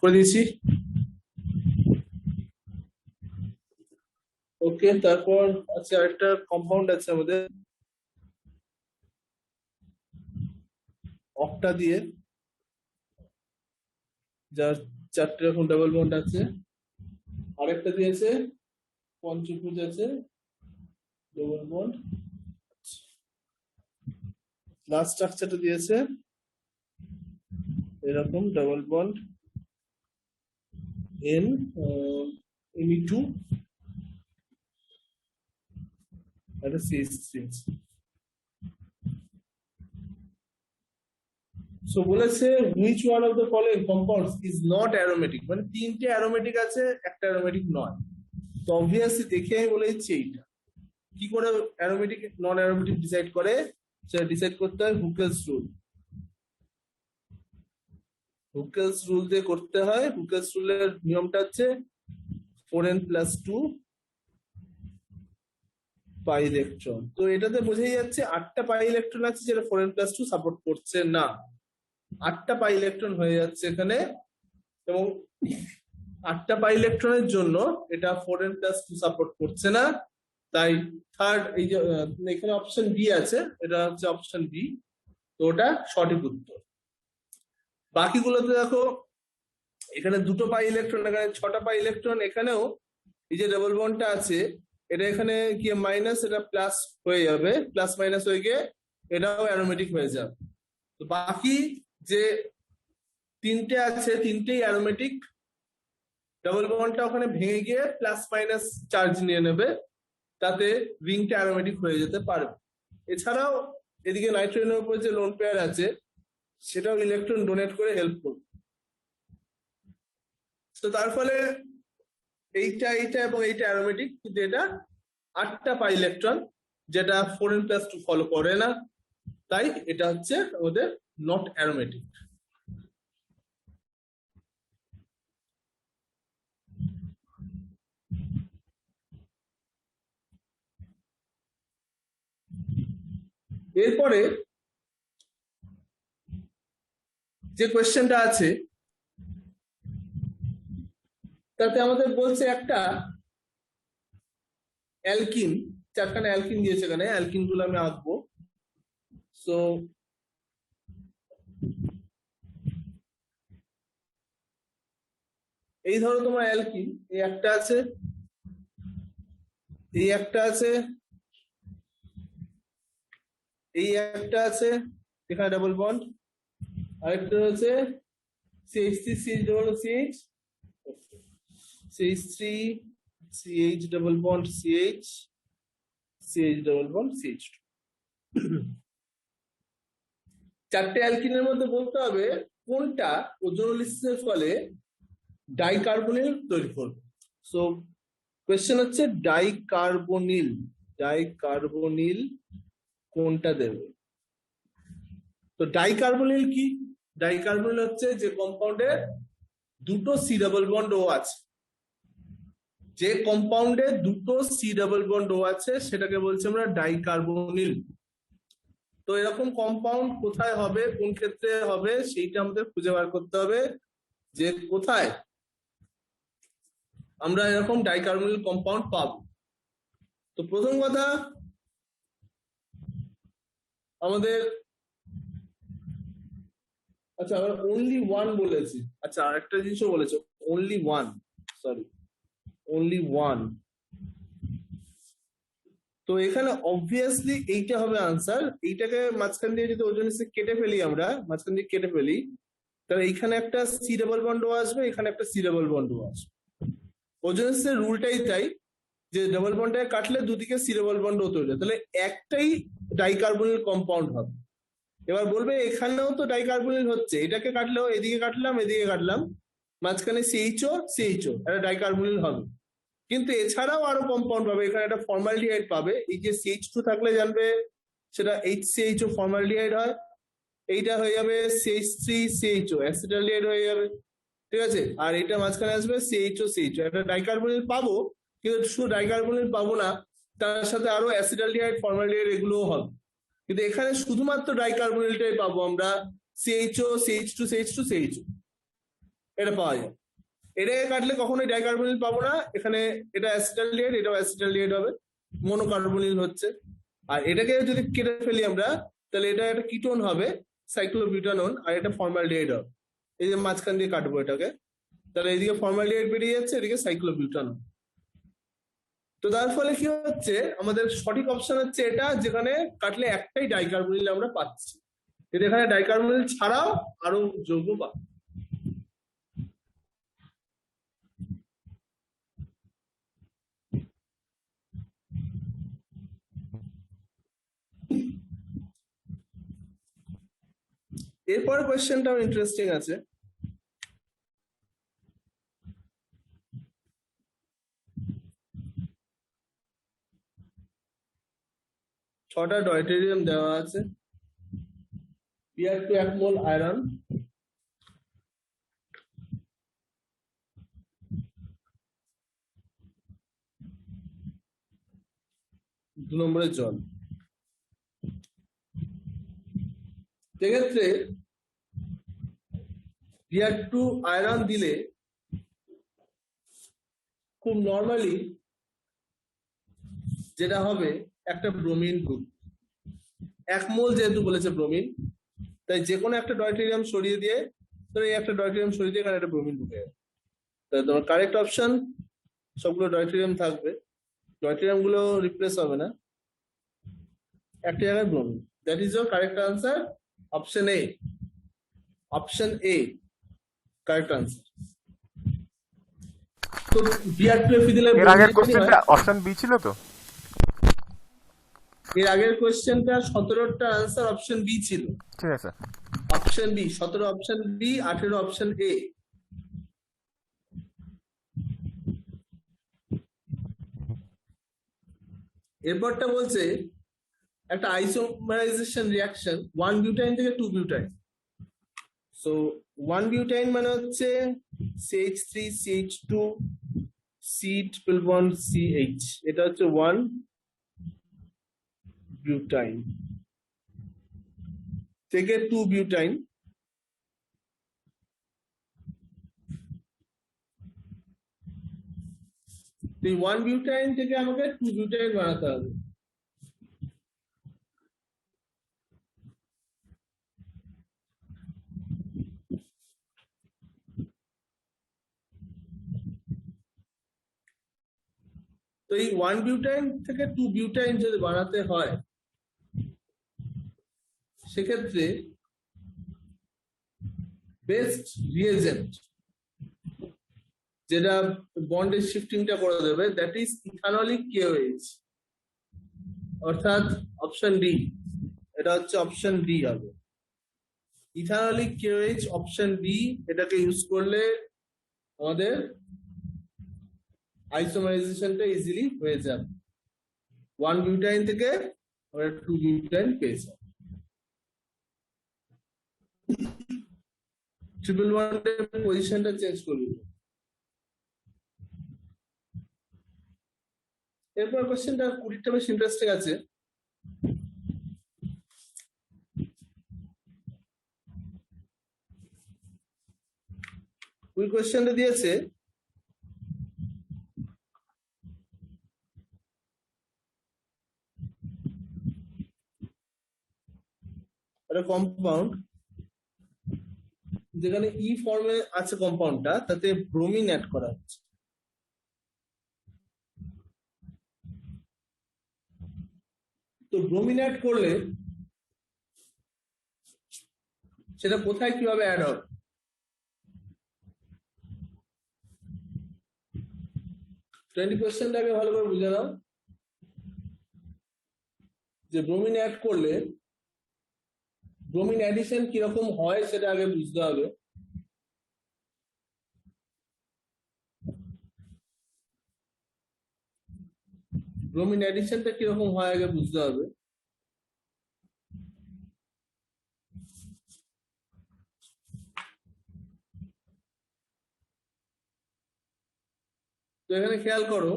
করে দিয়েছি। ওকে, তারপর আচ্ছা আরেকটা কম্পাউন্ড আছে আমাদের অক্টা দিয়ে, যার 4টে রকম ডাবল বন্ড আছে। আরেকটা দিয়েছে পঞ্চভুজ আছে, ডাবল বন্ড। লাস্ট স্ট্রাকচারটা দিয়েছে এরকম ডাবল বন্ড এন Me2 একটা CH3 আছে। সো বলেছে which one of the following compounds is not aromatic, মানে তিনটে অ্যারোমেটিক আছে, একটা অ্যারোমেটিক নয়। তো অবভিয়াসলি দেখে আমি বলে দিচ্ছি এইটা। কি করে অ্যারোমেটিক নন অ্যারোমেটিক ডিসাইড করে, সেটা ডিসাইড করতে হয় হুকেলস রুল। হুকেলস রুল দিয়ে করতে হয়। হুকেলস রুলের নিয়মটা হচ্ছে 4n+2 পাই ইলেকট্রন। তো এটাতে বোঝাই যাচ্ছে 8টা পাই ইলেকট্রন আছে, যেটা 4n+2 সাপোর্ট করছে না। 8টা পাই ইলেকট্রন হয়ে যাচ্ছে এখানে, এবং 8টা পাই ইলেকট্রনের জন্য এটা 4n+2 সাপোর্ট করছে না। তাই থার্ড, এই যে এখানে অপশন বি আছে, এটা হচ্ছে অপশন বি। তো ওটা সঠিক উত্তর। বাকিগুলোতে দেখো এখানে 2টো পাই ইলেকট্রন, এখানে 6টা পাই ইলেকট্রন, এখানেও এই যে ডাবল বন্ডটা আছে এটা এখানে গিয়ে মাইনাস, এটা প্লাস হয়ে যাবে, প্লাস মাইনাস হয়ে গিয়ে এটাও অ্যারোমেটিক হয়ে যাবে। তো বাকি যে তিনটে আছে তিনটেই অ্যারোমেটিক। ডাবল বন্ডটা ওখানে ভেঙে গিয়ে প্লাস মাইনাস চার্জ নিয়ে নেবে, তাতে রিংটা অ্যারোমেটিক হয়ে যেতে পারবে। এছাড়াও এদিকে নাইট্রোজেনের উপর যে লোন পেয়ার আছে সেটাও ইলেকট্রন ডোনেট করে হেল্প করবে। তো তার ফলে এইটা এবং এইটা অ্যারোমেটিক, কিন্তু এটা 8টা পাই ইলেকট্রন, যেটা 4n+2 ফলো করে না। তাই এটা হচ্ছে আমাদের নট অ্যারোমেটিক। এরপরে যে কোয়েশ্চেনটা আছে তাতে আমাদের বলছে একটা অ্যালকিন, 4খানা অ্যালকিন দিয়েছে, এখানে অ্যালকিন গুলো আমি আঁকবো। সো এই ধরো তোমার অ্যালকিন, এই একটা আছে, এই একটা আছে, এই একটা আছে, এখানে ডাবল বন্ড। আরেকটা হচ্ছে CH3CH CH3 CH double bond CH CH double bond CH2। 4টে অ্যালকিনের মধ্যে বলতে হবে কোনটা ওজোনোলিসিসের ফলে ডাইকার্বনিল তৈরি করবে। সো কোয়েশ্চেন হচ্ছে ডাইকার্বনিল কোনটা দেবে। তো ডাইকার্বনিল কি? ডাইকার্বনিল হচ্ছে যে কম্পাউন্ডে 2টো সি ডাবল বন্ড ও আছে। যে কম্পাউন্ডে 2টো সি ডাবল বন্ড ও আছে সেটাকে বলছি আমরা ডাইকার্বনিল। তো এরকম কম্পাউন্ড কোথায় হবে, কোন ক্ষেত্রে হবে, সেইটা আমাদের খুঁজে বার করতে হবে, যে কোথায় আমরা এরকম ডাইকার্বনিল কম্পাউন্ড পাবো। তো প্রথম কথা আমাদের, আচ্ছা আমরা অনলি ওয়ান বলেছি, আচ্ছা আরেকটা জিনিসও বলেছে অনলি ওয়ান, অনলি ওয়ান। তো এখানে অবভিয়াসলি এইটা হবে আনসার। এইটাকে মাঝখান দিয়ে যদি ওজোনিসে কেটে ফেলি, আমরা মাঝখান দিয়ে কেটে ফেলি, তাহলে এইখানে একটা সি ডাবল বন্ড আসবে, এখানে একটা সি ডাবল বন্ড আসবে। ওজোনিসের রুলটাই তাই, যে ডাবল বন্ডটাকে কাটলে দুদিকে সি ডাবল বন্ড তৈরি হয়, তাহলে একটাই ডাইকার্বনিল কম্পাউন্ড হবে। এবার বলবে এখানেও তো ডাইকার্বনিল হচ্ছে, এটাকে কাটলেও এদিকে কাটলাম এদিকে কাটলাম, মাঝখানে CHO একটা ডাইকার্বনিল হবে। কিন্তু এছাড়াও আরো কম্পাউন্ড পাবে, এখানে একটা ফর্মালডিহাইড পাবে। এই যে CH2 থাকলে জানবে সেটা HCHO ফর্মালডিহাইড হয়, এইটা হয়ে যাবে CH3CHO অ্যাসিটালডিহাইড হয়ে যাবে, ঠিক আছে। আর এটা মাঝখানে আসবে CHO একটা ডাইকার্বনিল পাবো, কিন্তু শুধু ডাইকার্বনিল পাবো না, তার সাথে আরো অ্যাসিটালডিহাইড ফর্মালডিহাইড এগুলোও হবে। কিন্তু এখানে শুধুমাত্র ডাইকার্বনিলটাই পাবো আমরা, CHO CH2 CH2 CHO। এটা পাওয়া যায়। এটাকে কাটলে কখনোই ডাইকার্বনিল পাবো না, এখানে এটা অ্যাসিটালডিহাইড, এটাও অ্যাসিটালডিহাইড হবে, মনোকার্বনিল হচ্ছে। আর এটাকে যদি কেটে ফেলি আমরা, তাহলে এটা একটা কিটোন হবে সাইক্লোবিউটানন, আর এটা ফর্মালডিহাইড হবে। এই যে মাঝখান দিয়ে কাটবো এটাকে, তাহলে এইদিকে ফর্মালডিহাইড বেরিয়ে যাচ্ছে, এদিকে সাইক্লোবিউটানন। তো তার ফলে কি হচ্ছে, আমাদের সঠিক অপশন হচ্ছে এটা, যেখানে কাটলে একটাই ডাইকার্বনিল আমরা পাচ্ছি। কিন্তু এখানে ডাইকার্বনিল ছাড়াও আরো যৌগ পাবো। এরপরে কোয়েশ্চেনটাও ইন্টারেস্টিং আছে। ছটা ডয়টেরিয়াম দেওয়া আছে, Br2 1 মোল আয়রন, 2 নম্বরের জল। সেক্ষেত্রে Br2 আয়রন দিলে খুব নর্মালি যেটা হবে, একটা ব্রোমিন গ্রুপ, 1 মোল যেহেতু বলেছে ব্রোমিন, তাই যে কোনো একটা ডয়টেরিয়াম সরিয়ে দিয়ে, ধরো এই একটা ডয়টেরিয়াম সরিয়ে দিয়ে এখানে একটা ব্রোমিন ঢুকে যাবে। তাহলে তোমার কারেক্ট অপশন সবগুলো ডয়টেরিয়াম থাকবে, ডয়টেরিয়াম গুলো রিপ্লেস হবে না, একটা জায়গায় bromine. That is your correct answer, option A. Option A correct answer. তো Br2 দিলে এর আগের কোশ্চেনটা অপশন বি ছিল তো? এর আগের কোশ্চেনটা 17টা আনসার অপশন বি ছিল। ঠিক আছে। Option B, 17 option B, 18 option A. এরপরটা বলছে একটা আইসোমারাইজেশন রিঅ্যাকশন 1 বিউটাইন থেকে 2 বিউটাইন। সো 1 বিউটাইন মানে হচ্ছে CH3 CH2 C triple bond CH, এটা হচ্ছে 1 বিউটাইন থেকে 2 বিউটাইন। এই 1 বিউটাইন থেকে আমাকে 2 বিউটাইন বানাতে হবে। তো এই 1 বিউটাইন থেকে 2 বিউটাইন যদি বানাতে হয়, সেক্ষেত্রে বেস্ট রিয়েজেন্ট যেটা বন্ডের শিফটিংটা করে দেবে, দ্যাট ইজ ইথানলিক KOH, অর্থাৎ অপশন ডি। এটা হচ্ছে অপশন ডি হবে, ইথানলিক KOH, অপশন ডি। এটাকে ইউজ করলে আমাদের আইসোমারাইজেশনটা ইজিলি হয়ে যাবে, 1 বিউটাইন থেকে আমরা 2 বিউটাইন পেয়ে যাব। ট্রিপল বন্ডের পজিশনটা চেঞ্জ করব। এরপর কোশ্চেনটা 20টা বেশ ইন্টারেস্টিং আছে। ওই কোশ্চেনটা দিয়েছে একটা কম্পাউন্ড, যেখানে ই ফর্মে আছে কম্পাউন্ডটা, তাতে ব্রোমিন অ্যাড করা হচ্ছে। তো ব্রোমিন অ্যাড করলে সেটা কোথায় কিভাবে অ্যাড হবে? কোয়েশ্চেনটাকে ভালো করে বুঝে নাও, যে ব্রোমিন অ্যাড করলে ব্রোমিন অ্যাডিশন কিরকম হয় সেটা আগে বুঝতে হবে। ব্রোমিন অ্যাডিশনটা কিরকম হয় আগে বুঝতে হবে। তো এখানে খেয়াল করো,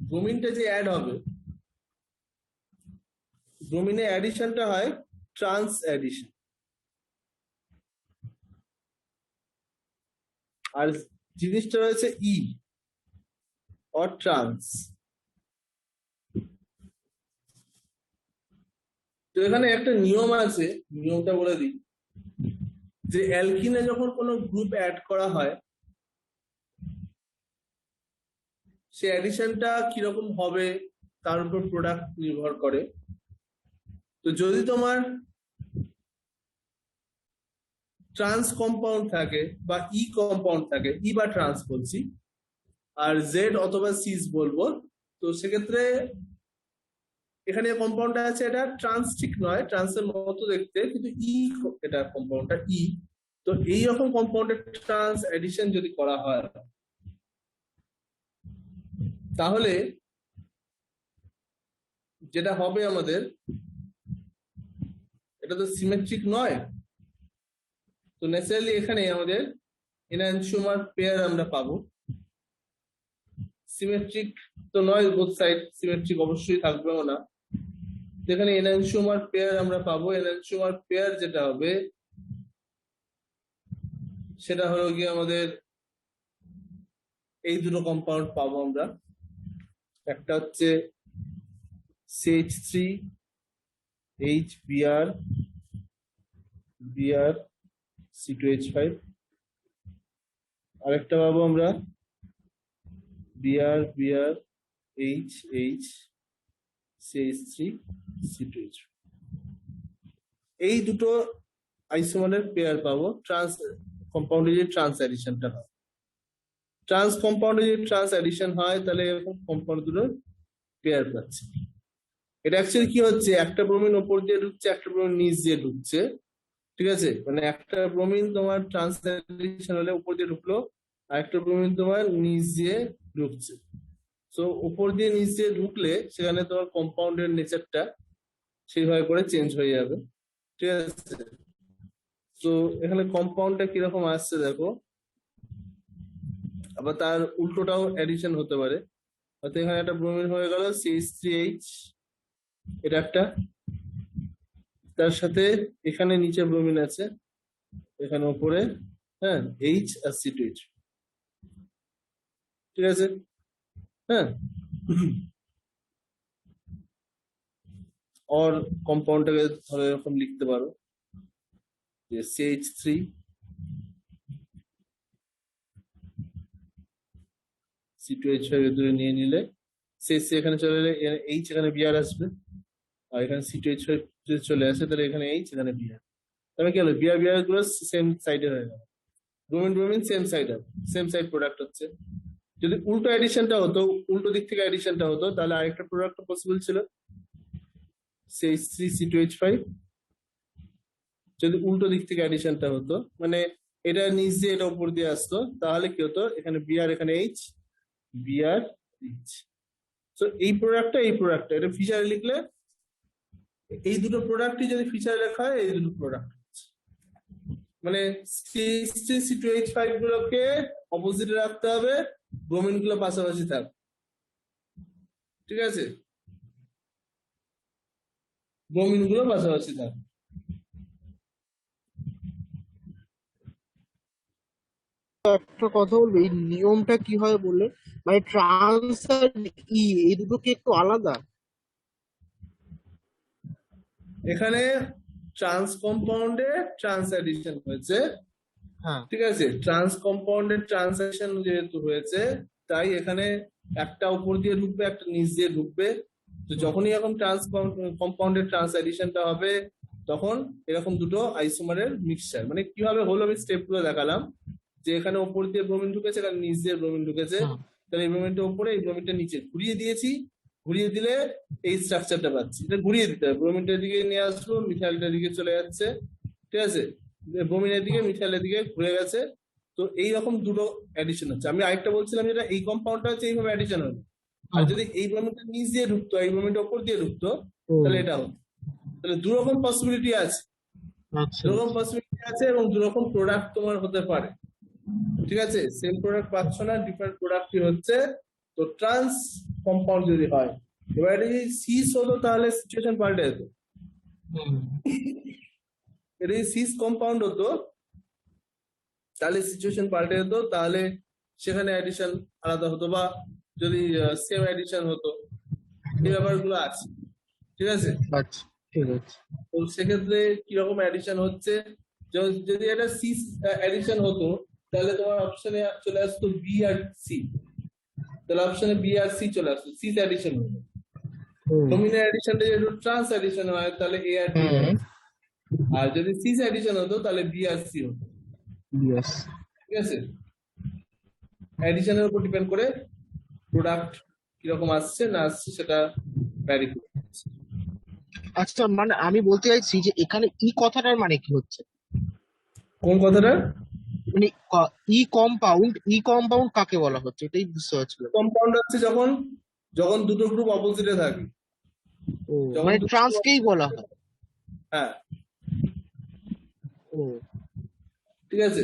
ব্রোমিনটা যে অ্যাড হবে, ব্রোমিনের অ্যাডিশনটা হয় ট্রান্স অ্যাডিশন। আর জিনিসটা রয়েছে ই অর ট্রান্স। তো এখানে একটা নিয়ম আছে, নিয়মটা বলে দিই, যে অ্যালকিনে যখন কোনো গ্রুপ অ্যাড করা হয় সে অ্যাডিশনটা কিরকম হবে তার উপর প্রোডাক্ট নির্ভর করে। তো যদি তোমার ট্রান্স কম্পাউন্ড থাকে বা ই কম্পাউন্ড থাকে, ই বা ট্রান্স বলছি, আর জেড অথবা সিস বলবো, তো সেক্ষেত্রে এখানে কম্পাউন্ডটা আছে এটা ট্রান্স ঠিক নয়, ট্রান্সের মতো দেখতে, কিন্তু ই, এটা কম্পাউন্ডটা ই। তো এইরকম কম্পাউন্ডের ট্রান্স এডিশন যদি করা হয় তাহলে যেটা হবে আমাদের, এটা তো সিমেট্রিক নয়, তো ন্যাচারালি এখানে আমাদের এনানসিওমার পেয়ার আমরা পাবো। সিমেট্রিক তো নয়, বোথ সাইড সিমেট্রিক অবশ্যই থাকবেও না। এখানে এনানসিওমার পেয়ার আমরা পাবো। এনানসিওমার পেয়ার যেটা হবে সেটা হলো গিয়ে আমাদের এই দুটো কম্পাউন্ড পাবো আমরা। একটা হচ্ছে CH3 HBr Br C2H5, আরেকটা পাবো আমরা Br Br H H CH3 C2H5। এই দুটো আইসোমারের পেয়ার পাবো ট্রান্স কম্পাউন্ডে যে ট্রান্স অ্যাডিশনটা হয়। ট্রান্স কম্পাউন্ডে যদি ট্রান্স অ্যাডিশন হয় তাহলে এরকম কম্পাউন্ড দুটো পেয়ার পাচ্ছি। এটা অ্যাকচুয়ালি কি হচ্ছে, একটা ব্রোমিন ওপর দিয়ে ঢুকছে, একটা ব্রোমিন নিচ দিয়ে ঢুকছে, ঠিক আছে? মানে একটা ব্রোমিন তোমার ট্রান্স অ্যাডিশন হলে উপর দিয়ে ঢুকলো, আর একটা ব্রোমিন তোমার নিচ দিয়ে ঢুকছে। তো উপর দিয়ে নিচ দিয়ে ঢুকলে সেখানে তোমার কম্পাউন্ডের নেচারটা সেইভাবে করে চেঞ্জ হয়ে যাবে, ঠিক আছে? তো এখানে কম্পাউন্ডটা কিরকম আসছে দেখো, আবার তার উল্টোটাও অ্যাডিশন হতে পারে। অর্থাৎ এখানে একটা ব্রোমিন হয়ে গেল CH3H, এটা একটা, তার সাথে এখানে নিচে ব্রোমিন আছে, এখানে উপরে হ্যাঁ H আর C2H, ঠিক আছে? হ্যাঁ, और কম্পাউন্ডটাকে ধরো এরকম লিখতে পারো যে CH3 C2H5 ভেতরে নিয়ে নিলে CH এখানে চলে এলে H এখানে Br আসবে, আর এখানে C2H5 যদি চলে আসে তাহলে এখানে H এখানে Br, তাহলে কি হলো Br Br গুলো সেম সাইডে হয়ে গেল, ব্রোমিন ব্রোমিন সেম সাইড হবে, সেম সাইড প্রোডাক্ট হচ্ছে। যদি উল্টো এডিশনটা হতো, উল্টো দিক থেকে এডিশনটা হতো, তাহলে আরেকটা প্রোডাক্ট পসিবল ছিল CH3 C2H5। যদি উল্টো দিক থেকে এডিশনটা হতো, মানে এটা নিচ দিয়ে এটা উপর দিয়ে আসতো, তাহলে কি হতো, এখানে Br এখানে H, Br H। তো এই প্রোডাক্টটা এটা ফিচারে লিখলে, এই দুটো প্রোডাক্টই যদি ফিচারে লেখা হয়, এই দুটো প্রোডাক্ট মানে CH3 C2H5 গুলোকে অপোজিটে রাখতে হবে, ব্রোমিন গুলো পাশাপাশি থাকবে, ঠিক আছে? ব্রোমিন গুলো পাশাপাশি থাকবে। একটা কথা বলবো, এই নিয়মটা কি হয় বলে, মানে ট্রান্স আর ই এই দুটো কি একটু আলাদা? এখানে ট্রান্স কম্পাউন্ডে ট্রান্স অ্যাডিশন হয়েছে, হ্যাঁ, ঠিক আছে? ট্রান্স কম্পাউন্ডের ট্রান্সলেশন যেহেতু হয়েছে, তাই এখানে একটা উপর দিয়ে ঢুকবে, একটা নিচ দিয়ে ঢুকবে। তো যখনই এরকম ট্রান্স কম্পাউন্ডের ট্রান্স এডিশনটা হবে, তখন এরকম দুটো আইসোমারের মিক্সচার, মানে কিভাবে হলো আমি স্টেপ গুলো দেখালাম, যে এখানে উপর দিয়ে ব্রোমিন ঢুকেছে, এখানে নিচ দিয়ে ব্রোমিন ঢুকেছে, তাহলে এই ব্রোমিনটা উপরে, এই ব্রোমিনটা নিচে ঘুরিয়ে দিয়েছি, ঘুরিয়ে দিলে এই স্ট্রাকচারটা পাচ্ছি। এটা ঘুরিয়ে দিতে হবে, ব্রোমিনটার দিকে নিয়ে আসলো, মিথাইলটার দিকে চলে যাচ্ছে, ঠিক আছে? ব্রোমিনের দিকে মিথাইলের দিকে ঘুরে গেছে। তো এইরকম দুটো অ্যাডিশন হচ্ছে। আমি আরেকটা বলছিলাম যেটা এই কম্পাউন্ডটা হচ্ছে এইভাবে অ্যাডিশন হবে, আর যদি এই ব্রোমিনটা নিচ দিয়ে ঢুকতো, এই ব্রোমিনটা উপর দিয়ে ঢুকতো, তাহলে এটা হতো। তাহলে দু রকম পসিবিলিটি আছে, আচ্ছা, দু রকম পসিবিলিটি আছে, এবং দু রকম প্রোডাক্ট তোমার হতে পারে, ঠিক আছে? সেম প্রোডাক্ট পাচ্ছ না, ডিফারেন্ট প্রোডাক্টই হচ্ছে। তো ট্রান্স কম্পাউন্ড যদি হয়, এবার এটা যদি সিস হতো তাহলে সিচুয়েশন পাল্টে যেত। এটা যদি সিস কম্পাউন্ড হতো তাহলে সিচুয়েশন পাল্টে যেত, তাহলে সেখানে অ্যাডিশন আলাদা হতো, বা যদি সেম অ্যাডিশন হতো, এই ব্যাপারগুলো আছে। ঠিক আছে, আচ্ছা ঠিক আছে। তো সেক্ষেত্রে কিরকম অ্যাডিশন হচ্ছে, যদি এটা সি অ্যাডিশন হতো, তাহলে তোমার অপশনে চলে আসতো বি আর সি, তাহলে অপশনে বি আর সি চলে আসতো, সি অ্যাডিশন হতো। হুম ডোমিনের অ্যাডিশনটা যদি ট্রান্স অ্যাডিশন হয় তাহলে এ আর ডি হুম। হয়, আর যদি সি অ্যাডিশন হতো তাহলে বি আর সি হতো। ইয়েস। ঠিক আছে, অ্যাডিশনের উপর ডিপেন্ড করে প্রোডাক্ট কিরকম আসছে না আসছে সেটা ভ্যারি করছে। আচ্ছা মানে আমি বলতে চাইছি যে এখানে ই কথাটার মানে কি হচ্ছে? কোন কথাটা? মানে ই কম্পাউন্ড কাকে বলা হচ্ছে এটাই বুঝতে পারছিল। কম্পাউন্ড হচ্ছে যখন যখন দুটো গ্রুপ অপোজিটে থাকে, ও যখন মানে দুটো group ট্রান্সকেই বলা হয়। হ্যাঁ, ও ঠিক আছে।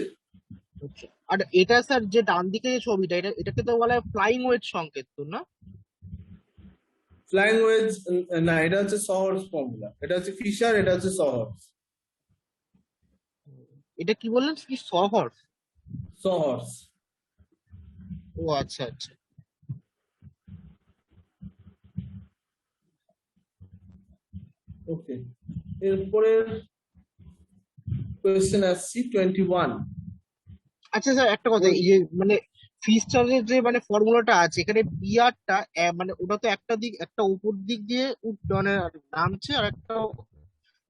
আচ্ছা। আর এটা স্যার যে ডান দিকে যে ছবিটা, এটাকে তো বলা হয় ফ্লাইং ওয়েট সংকেত তো না? ফ্লাইং ওয়েজ না, এটা হচ্ছে সহর্স ফর্মুলা, এটা হচ্ছে ফিশার, এটা হচ্ছে সহর্স। এটা কি বললেন কি শহর? সহর্স। ও আচ্ছা আচ্ছা। ওকে, এরপরের কোয়েশ্চেন আসছি 21। আচ্ছা স্যার একটা কথা, এই যে মানে ফিস চার্জের যে মানে ফর্মুলাটা আছে এখানে বিয়ারটা মানে ওটা তো একটা দিক, একটা উপর দিক দিয়ে মানে নামছে, আর একটা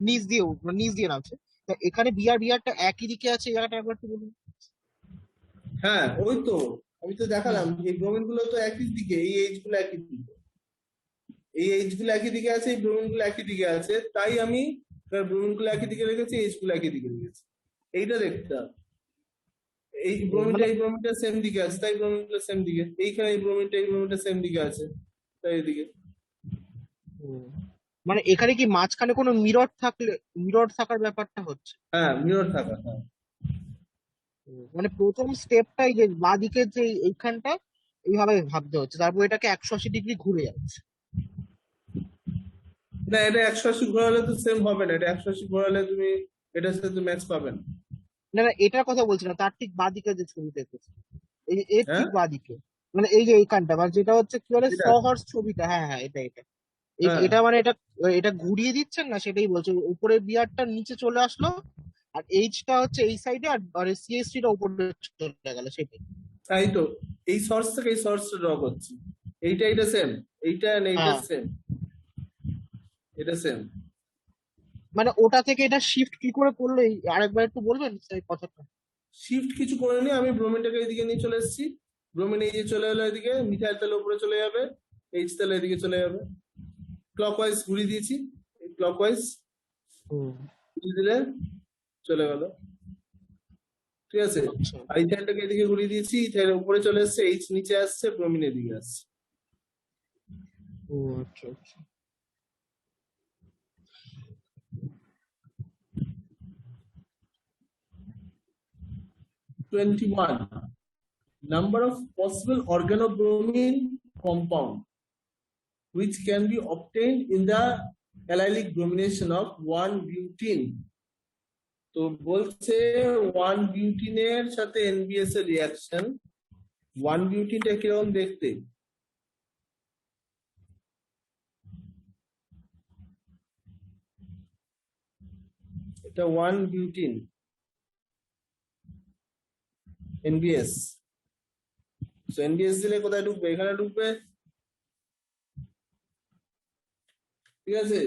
নিচ দিয়ে নামছে। তা এখানে বিয়ারটা একই দিকে আছে, এই জায়গাটা একবার একটু বলুন। হ্যাঁ ওই তো, আমি তো হুম দেখালাম এই ব্রোমিন গুলো তো একই দিকে, এই এইচ গুলো একই দিকে, এই এইচ গুলো একই দিকে আছে, এই ব্রোমিন গুলো একই দিকে আছে, তাই আমি ব্রোমিন গুলো একই দিকে রেখেছি, এইচ গুলো একই দিকে রেখেছি। এইটা দেখতে হবে, মানে এই ব্রোমিনটা সেম দিকে আছে তাই ব্রোমিন গুলো সেম দিকে, এইখানে এই ব্রোমিনটা সেম দিকে আছে তাই এদিকে। হুম, মানে এখানে কি মাঝখানে কোনো মিরর থাকার ব্যাপারটা হচ্ছে? হ্যাঁ, মিরর থাকা, হ্যাঁ। মানে প্রথম স্টেপটাই যে বাঁদিকে যে এইখানটা এইভাবে ভাবতে হচ্ছে, তারপর এটাকে 180 ডিগ্রি ঘুরে যাচ্ছে। না, এটা 180 ঘোরালে তো সেম হবে না, এটা 180 ঘোরালে তুমি এটার সাথে ম্যাচ পাবে না। না না, এটার কথা বলছি না, তার ঠিক বাঁদিকে যে ছবিটা এঁকেছে, এর হ্যাঁ, ঠিক বাঁদিকে, মানে এই যে এইখানটা, মানে যেটা হচ্ছে কি বলে এটা সহর্স ছবিটা, হ্যাঁ হ্যাঁ এটা হ্যাঁ, এটা মানে এটা এটা ঘুরিয়ে দিচ্ছেন না, সেটাই বলছে। উপরে বিয়ারটা নিচে চলে আসলো, আর এইচটা হচ্ছে এই সাইডে, আর সিএসটি টা উপরে চলে গেল, সেটাই। তাই তো, এই সোর্স থেকে এই সোর্স ড্র করছি, এইটা সেম, এইটা and এইটা হ্যাঁ সেম, এটা সেম। মানে ওটা থেকে এটা শিফট কি করে করলো, আরেকবার একটু বলবেন সেই কথাটা? শিফট কিছু করে নি, আমি ব্রোমিনটাকে এইদিকে নিয়ে চলে এসেছি, ব্রোমিন এই যে চলে এলো এদিকে, মিথাইল তেল উপরে চলে যাবে, এইচ তেল এদিকে চলে যাবে, ক্লকওয়াইজ ঘুরিয়ে দিয়েছি, ক্লকওয়াইজ হুম ঘুরিয়ে দিলে চলে গেল। ঠিক আছে, আচ্ছা। আর ইথাইলটাকে এদিকে ঘুরিয়ে দিয়েছি, ইথাইল উপরে চলে এসছে, এইচ নিচে আসছে, ব্রোমিন এদিকে আসছে। ও আচ্ছা আচ্ছা। 21, number of possible organobromine compound which can be obtained in the allylic bromination of 1-butene। তো বলছে 1-buteনের সাথে এনবিএস এর রিয়াকশন, 1-buteneটা কিরকম দেখতে, এটা 1-butene এনবিএস, তো এনবিএস দিলে কোথায় ঢুকবে, এখানে ঢুকবে। ঠিক আছে,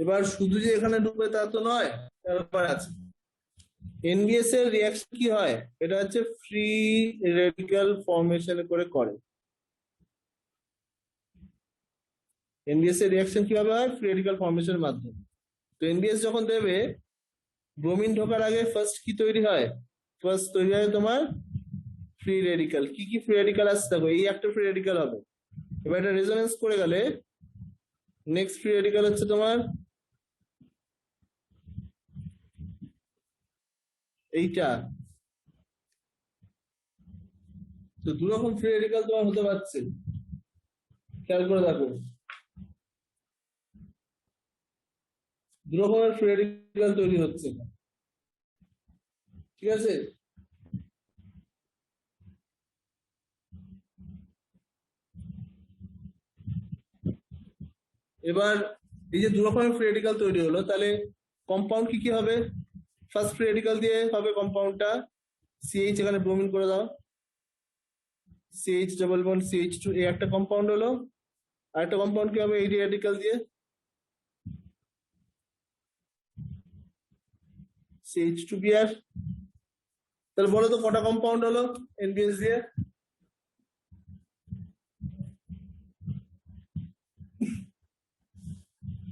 এবার শুধু যে এখানে ঢুকবে তা তো নয়, তার ব্যাপার আছে। এনবিএস এর রিয়াকশন কি হয়, এটা হচ্ছে ফ্রি রেডিক্যাল ফর্মেশন করে। এনবিএস এর রিয়াকশন কিভাবে হয়, ফ্রি রেডিক্যাল ফর্মেশনের মাধ্যমে। তো এনবিএস যখন দেবে, ব্রোমিন ঢোকার আগে ফার্স্ট কি তৈরি হয়, ফার্স্ট তৈরি হয় তোমার ফ্রি রেডিক্যাল। কি কি ফ্রি রেডিক্যাল আসছে দেখো, এই একটা ফ্রি রেডিক্যাল হবে, এবার এটা রেজোনেন্স করে গেলে নেক্সট ফ্রি রেডিক্যাল হচ্ছে তোমার এইটা। তো দু রকম ফ্রি রেডিক্যাল তোমার হতে পারছে, খেয়াল করে দেখো, দু রকমের ফ্রি রেডিক্যাল তৈরি হচ্ছে। ঠিক আছে, এবার এই যে দু রকমের ফ্রি রেডিক্যাল তৈরি হলো, তাহলে কম্পাউন্ড কি কি হবে? ফার্স্ট ফ্রি রেডিক্যাল দিয়ে হবে কম্পাউন্ডটা সিএইচ, এখানে ব্রোমিন করে দাও, CH double bond CH two, এই একটা কম্পাউন্ড হলো। আরেকটা কম্পাউন্ড কি হবে এই রেডিক্যাল দিয়ে? CH two BR. তাহলে বলো তো কটা কম্পাউন্ড হলো এনবিএস দিয়ে?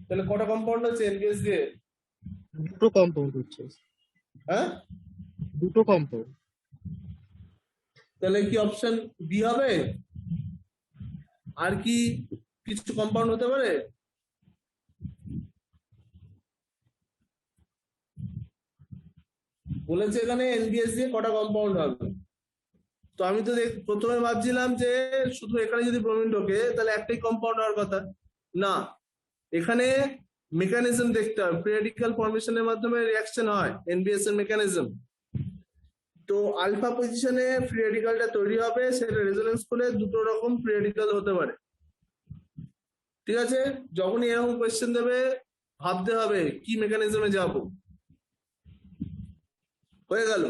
তাহলে কটা কম্পাউন্ড হচ্ছে এনবিএস দিয়ে? দুটো কম্পাউন্ড হচ্ছে, হ্যাঁ, দুটো কম্পাউন্ড। তাহলে কি অপশন বি হবে? আর কি কিছু কম্পাউন্ড হতে পারে? বলেছে এখানে এনবিএস দিয়ে কটা কম্পাউন্ড হবে। তো আমি তো প্রথমে ভাবছিলাম যে শুধু এখানে যদি ব্রোমিন ঢোকে তাহলে একটাই কম্পাউন্ড হওয়ার কথা। না, এখানে মেকানিজম দেখতে হয়, ফ্রি রেডিক্যাল ফর্মেশনের মাধ্যমে রিঅ্যাকশন হয়, এনবিএস এর মেকানিজম। তো আলফা পজিশনে ফ্রি রেডিক্যালটা তৈরি হবে, সেটা রেজোনেন্স করে দুটো রকম ফ্রি রেডিক্যাল হতে পারে। ঠিক আছে, যখনই এরকম কোয়েশ্চেন দেবে ভাবতে হবে কি মেকানিজমে যাব। হয়ে গেল।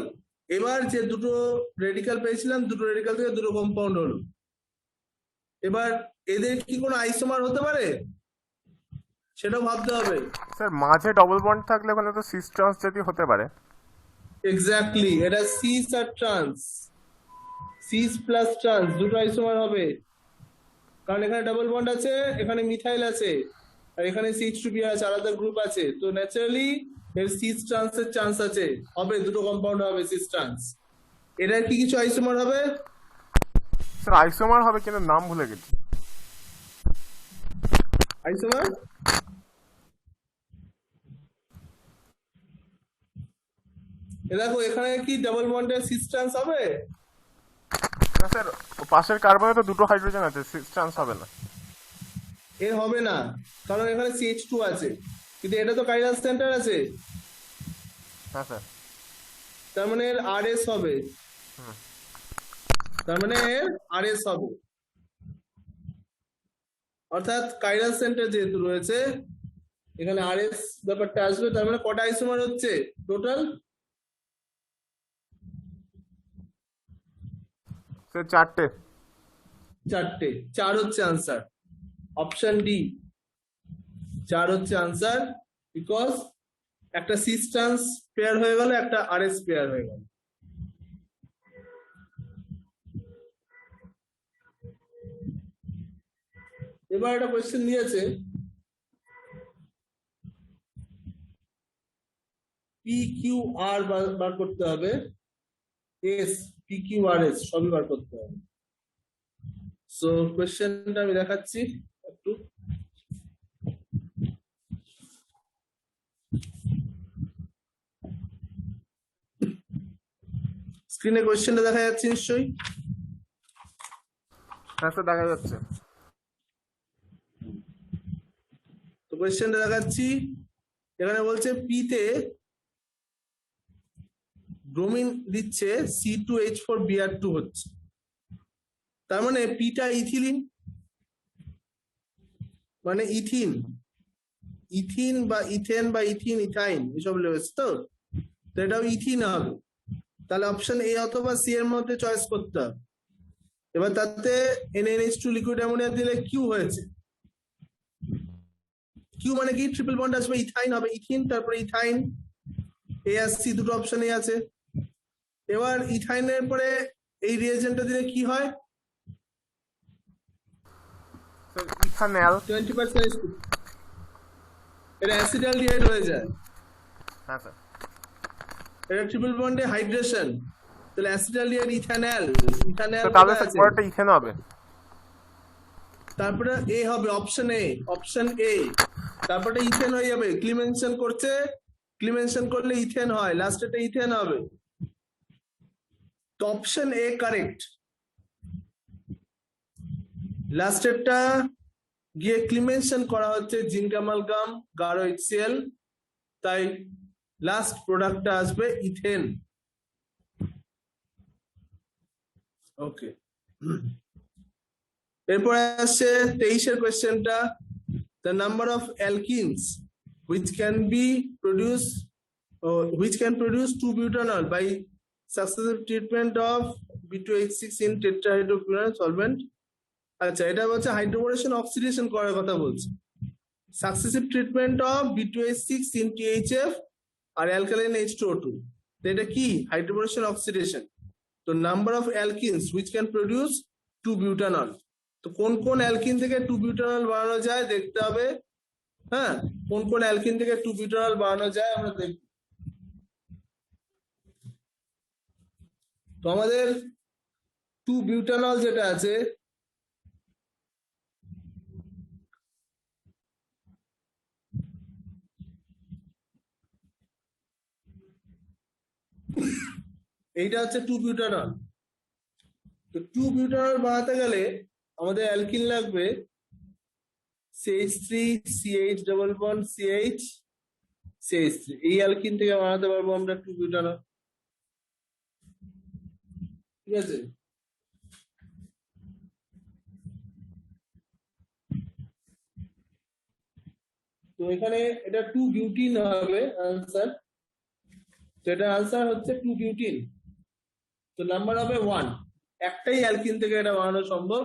এবার যে দুটো রেডিক্যাল পেয়েছিলাম, দুটো রেডিক্যাল থেকে দুটো কম্পাউন্ড হলো। এবার এদের কি কোনো আইসোমার হতে পারে সেটাও ভাবতে হবে। স্যার মাঝে ডবল বন্ড থাকলে ওখানে তো সিস ট্রান্স যদি হতে পারে। এক্স্যাক্টলি, এটা সিস আর ট্রান্স, সিস প্লাস ট্রান্স দুটো আইসোমার হবে, কারণ এখানে ডাবল বন্ড আছে, এখানে মিথাইল আছে, আর এখানে CH2 আছে, আলাদা গ্রুপ আছে, তো ন্যাচারালি এর সিস ট্রান্সের চান্স আছে, হবে দুটো কম্পাউন্ড হবে সিস ট্রান্স। এটার কি কিছু আইসোমার হবে? স্যার আইসোমার হবে কিন্তু নাম ভুলে গেছি। আইসোমার দেখো এখানে কি ডাবল বন্ডের সিস ট্রান্স হবে? না স্যার, পাশের কার্বনে তো দুটো হাইড্রোজেন আছে, সিস ট্রান্স হবে না। এর হবে না, কারণ এখানে CH2 আছে, কিন্তু এটা তো কাইরাল সেন্টার আছে, হ্যাঁ স্যার। তার মানে এর RS হবে, তার মানে এর RS হবে, অর্থাৎ কাইরাল সেন্টার যেহেতু রয়েছে এখানে RS ব্যাপারটা আসবে। তার মানে কটা আইসোমার হচ্ছে টোটাল? স্যার চারটে। চারটে, চার হচ্ছে আনসার, অপশন ডি, চার হচ্ছে আনসার, বিকজ একটা সিস ট্রান্স পেয়ার হয়ে গেল, একটা RS পেয়ার হয়ে গেল। এবার একটা কোয়েশ্চেন দিয়েছে, PQR বার করতে হবে, এস PQRS সবই বার করতে হবে। সো কোয়েশ্চেনটা আমি দেখাচ্ছি একটু। স্ক্রিনে কোয়েশ্চেনটা দেখা যাচ্ছে নিশ্চয়ই? হ্যাঁ স্যার দেখা যাচ্ছে। তো কোয়েশ্চেনটা দেখাচ্ছি, এখানে বলছে পিতে ব্রোমিন দিচ্ছে C2H4Br2 হচ্ছে, তার মানে পিটা ইথিলিন, মানে ইথিন, ইথিন বা ইথেন বা ইথিন ইথাইন এসব লেগেছে, তো এটাও ইথিন হবে। তাহলে অপশন এ অথবা সি এর মধ্যে চয়েস করতে হবে। এবার তাতে NaNH2 লিকুইড অ্যামোনিয়া দিলে কিউ হয়েছে, কিউ মানে কি ট্রিপল বন্ড আসবে, ইথাইন হবে, ইথিন তারপরে ইথাইন, এ আর সি দুটো অপশনে আছে। এবার ইথাইনের পরে এই রিয়েজেন্টটা দিলে কি হয়? Sir ethanol. 20% এটা অ্যাসিডালডিহাইড হয়ে যায়। হ্যাঁ স্যার। এটা ট্রিপল বন্ডে হাইড্রেশন, তাহলে অ্যাসিডালডিহাইড ইথানল, ইথানল তাহলে স্যার পরেরটা ইথেন হবে। তারপরে এ হবে অপশন এ, অপশন এ, তারপরে ইথেন হয়ে যাবে, ক্লিমেনশন করছে, ক্লিমেনশন করলে ইথেন হয়, লাস্টেটা ইথেন হবে। তো অপশন এ কারেক্ট, লাস্টেরটা গিয়ে ক্লিমেনশন করা হচ্ছে জিঙ্ক অ্যামালগাম গাঢ় HCl, তাই লাস্ট প্রোডাক্টটা আসবে ইথেন। ওকে, এরপরে আসছে 23-এর কোয়েশ্চেনটা, the number of alkenes which can produce 2-butanol by successive treatment of B2H6 in tetrahydrofuran solvent. আচ্ছা, এটা হচ্ছে হাইড্রোবোরেশন অক্সিডেশন করার কথা বলছে। Successive treatment of B2H6 in THF আর অ্যালকালাইন H2O2, তো এটা কি হাইড্রোবোরেশন অক্সিডেশন। তো number of alkenes which can produce 2-butanol, তো কোন কোন অ্যালকিন থেকে 2-butanol বানানো যায় দেখতে হবে। হ্যাঁ, কোন কোন অ্যালকিন থেকে 2-butanol বানানো যায় আমরা দেখব। তো আমাদের 2-butanol যেটা আছে, এইটা হচ্ছে 2-butanol। তো 2-butanol বানাতে গেলে আমাদের অ্যালকিন লাগবে CH3 CH double bond CH CH3, এই অ্যালকিন থেকে বানাতে পারবো আমরা 2-butanol। ঠিক আছে, তো এখানে এটা 2-butene হবে आंसर, তো এটা आंसर হচ্ছে 2-butene। তো নাম্বার হবে 1, একটাই অ্যালকিন থেকে এটা বানানো সম্ভব।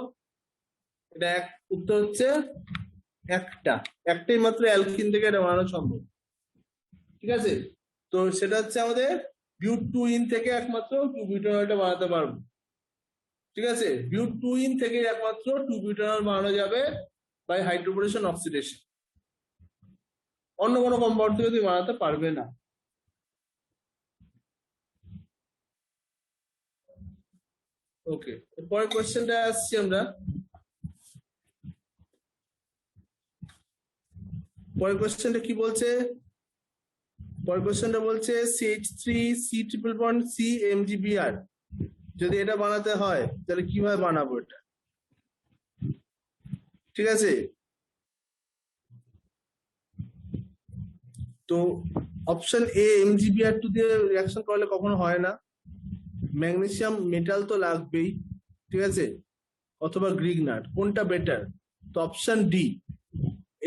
এটা উত্তর হচ্ছে একটাই মাত্র অ্যালকিন থেকে এটা বানানো সম্ভব। ঠিক আছে, তো সেটা হচ্ছে আমাদের বিউট-2-ইন থেকে একমাত্র 2-butanolটা বানাতে পারবো। ঠিক আছে, বিউট-2-ইন থেকে একমাত্র 2-butanol বানানো যাবে বাই হাইড্রোবোরেশন অক্সিডেশন, অন্য কোনো কম্পাউন্ড থেকে তুমি বানাতে পারবে না। ওকে, পরের কোশ্চেনটা আসছি আমরা। পরের কোশ্চেনটা কি বলছে? পরের কোশ্চেনটা বলছে CH3 C triple bond C MgBr, যদি এটা বানাতে হয় তাহলে কিভাবে বানাবো এটা। ঠিক আছে, তো অপশন এ MgBr2 দিয়ে রিঅ্যাকশন করলে কখনো হয় না, ম্যাগনেসিয়াম মেটাল তো লাগবেই। ঠিক আছে, অথবা গ্রিগনাট, কোনটা বেটার? তো অপশন ডি,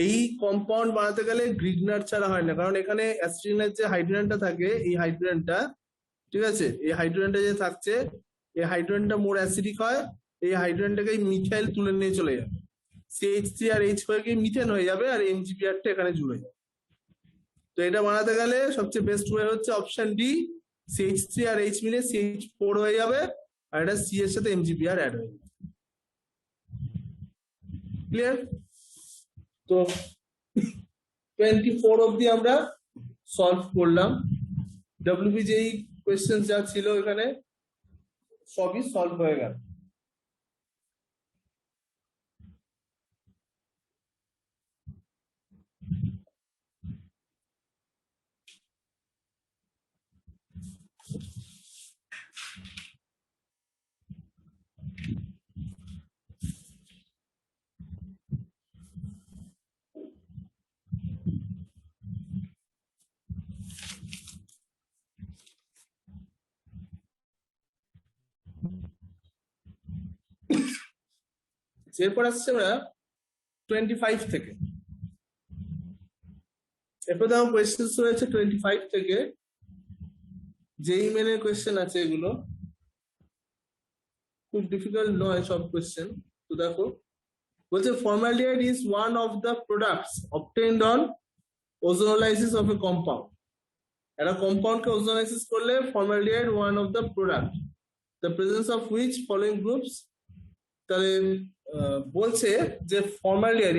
এই কম্পাউন্ড বানাতে গেলে গ্রিগনাট ছাড়া হয় না, কারণ এখানে অ্যাসিটিনের যে হাইড্রোজেনটা থাকে, এই হাইড্রোজেনটা, ঠিক আছে, এই হাইড্রোজেনটা যে থাকছে, এই হাইড্রোজেনটা মোর অ্যাসিডিক হয়, এই হাইড্রোজেনটাকে মিথাইল তুলে নিয়ে চলে যাবে, CH3 আর H হয়ে গিয়ে মিথেন হয়ে যাবে, আর MgBrটা এখানে জুড়ে যাবে। তো এটা বানাতে গেলে সবচেয়ে বেস্ট ওয়ে হচ্ছে অপশন ডি, CH3 আর H মিলে CH4 হয়ে যাবে, আর এটা C এর সাথে MgBr অ্যাড হয়ে যাবে। ক্লিয়ার? তো 24 অবধি আমরা সলভ করলাম। WBJE কোয়েশ্চেন যা ছিল এখানে সবই সলভ হয়ে গেল। এরপর আসছে আমরা 25 থেকে। এরপর দেখো কোয়েশ্চেন রয়েছে 25 থেকে, যেই মেনের কোয়েশ্চেন আছে, এগুলো খুব ডিফিকাল্ট নয় সব কোয়েশ্চেন। তো দেখো বলছে formaldehyde is one of the products obtained on ozonolysis of A compound. একটা কম্পাউন্ডকে ওজোনোলাইসিস করলে formaldehyde one of the product, the presence of which following groups. তাহলে বলছে যে ফর্মালডিহাইড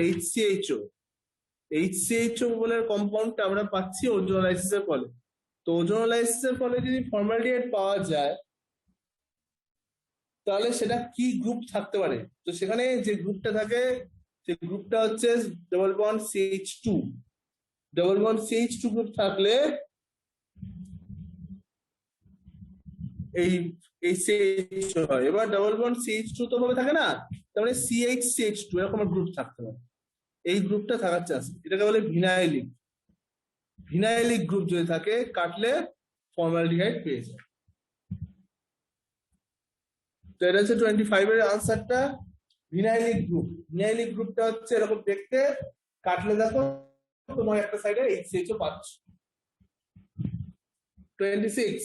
HCHO বলে কম্পাউন্ডটা আমরা পাচ্ছি ওজোনোলাইসিসের ফলে। তো ওজোনোলাইসিসের ফলে যদি ফর্মালডিহাইড পাওয়া যায়, তাহলে সেটা কি গ্রুপ থাকতে পারে? তো সেখানে যে গ্রুপটা থাকে, সেই গ্রুপটা হচ্ছে double bond CH2। Double bond CH2 group থাকলে এই CH2 হয়। এবার ডাবল বন্ড CH2 তো ভাবে থাকে না, তার মানে CH2 এরকম গ্রুপ থাকতে পারে। এই গ্রুপটা থাকার চান্স, এটাকে বলে ভিনাইলিক। ভিনাইলিক গ্রুপ যদি থাকে, কাটলে ফর্মালডিহাইড পেয়ে যায়। তো এটা হচ্ছে 25 এর আনসারটা, ভিনাইলিক গ্রুপ। ভিনাইলিক গ্রুপটা হচ্ছে এরকম দেখতে, কাটলে দেখো তোমার একটা সাইডে HCHO পাচ্ছ। 26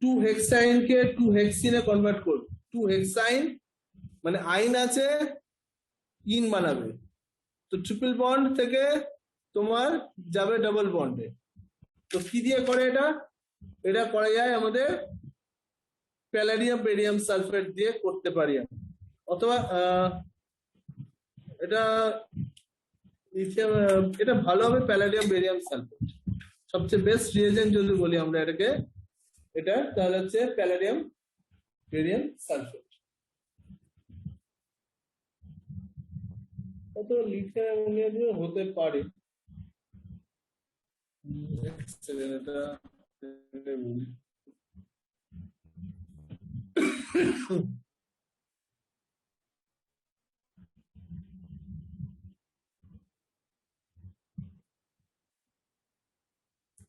টু হেক্সাইন কে টু হেক্সিনে কনভার্ট করবে। টু হেক্সাইন মানে আইন আছে, ইন বানাবে, তো ট্রিপল বন্ড থেকে তোমার যাবে ডাবল বন্ডে। তো কি দিয়ে করে এটা? এটা করা যায় আমাদের প্যালাডিয়াম বেরিয়াম সালফেট দিয়ে করতে পারি আমরা। অথবা এটা লিথিয়াম, এটা ভালো হবে প্যালাডিয়াম বেরিয়াম সালফেট, সবচেয়ে বেস্ট রিয়েজেন্ট যদি বলি আমরা এটাকে, এটা তাহলে হচ্ছে প্যালাডিয়াম বেরিয়াম সালফেট। কত লিথিয়াম অ্যামোনিয়া দিয়ে হতে পারে, এটা বলি।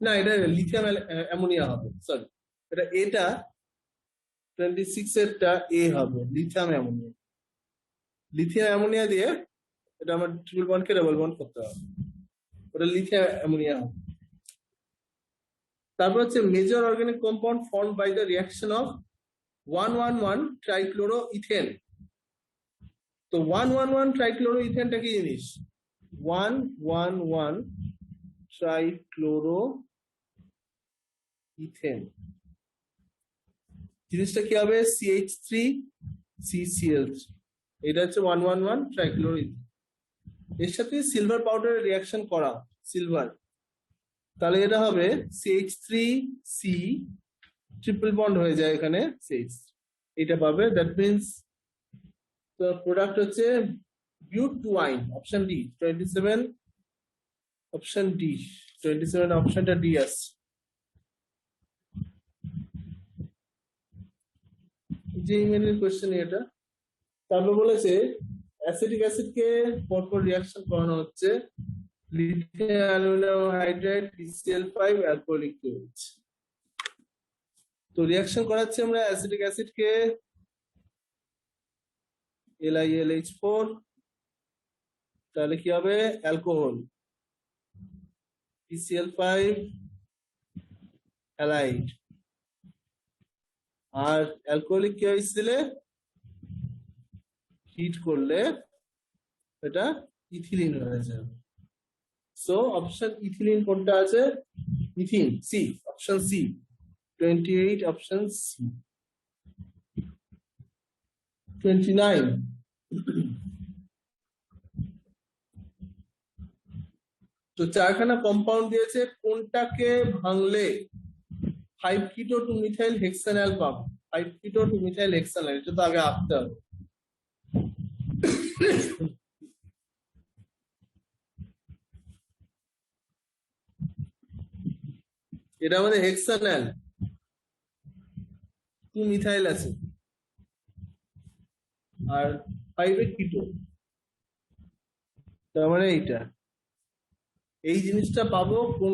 না, এটা লিথিয়াম অ্যামোনিয়া হবে, সরি, এটা 26 এরটা এ হবে, লিথিয়াম অ্যামোনিয়া। লিথিয়াম অ্যামোনিয়া দিয়ে এটা আমার ট্রিপল বন্ডকে ডাবল বন্ড করতে হবে, ওটা লিথিয়াম অ্যামোনিয়া হবে। তারপর হচ্ছে major organic compound formed by the reaction of 1,1,1 trichloroethane. তো 1,1,1 ট্রাইক্লোরোইথেনটা কি জিনিস? 1,1,1 ট্রাইক্লোরোইথেন জিনিসটা কি হবে? CH3CCl3, এটা হচ্ছে 1,1,1 ট্রাইক্লোরোইথেন। এর সাথে সিলভার পাউডারের রিঅ্যাকশন করা, সিলভার, তাহলে এটা হবে CH3C, ট্রিপল বন্ড হয়ে যায় এখানে CH, এটা পাবে। দ্যাট মিনস তো প্রোডাক্ট হচ্ছে বিউটওয়াইন, অপশন ডি 27, অপশন ডি 27, অপশনটা ডি আছে। যে ইমেলের কোশ্চেন এটা। তারপর বলেছে অ্যাসিটিক অ্যাসিডকে পরপর রিঅ্যাকশন করানো হচ্ছে, lithium aluminium hydride PCl5 alcoholic OH। তো রিঅ্যাকশন করাচ্ছি আমরা অ্যাসিটিক অ্যাসিডকে LiLH4, তাহলে কি হবে? অ্যালকোহল PCl5 হ্যালাইড, আর অ্যালকোহলিক কি হয়েছিল? হিট করলে এটা ইথিলিন হয়ে যাবে। সো অপশন ইথিলিন কোনটা আছে? Ethyne, C, option C 28, option C. 29 তো চারখানা কম্পাউন্ড দিয়েছে, কোনটাকে ভাঙলে 5 কিটো টু মিথাইল হেক্সানল পাবো? 5 কিটো টু মিথাইল হেক্সানল, এটা তো আগে আঁকতে হবে। এটা আমাদের হেক্সানল, 2 মিথাইল আছে আর 5 এ কিটো, তার মানে এইটা, এই জিনিসটা পাবো কোন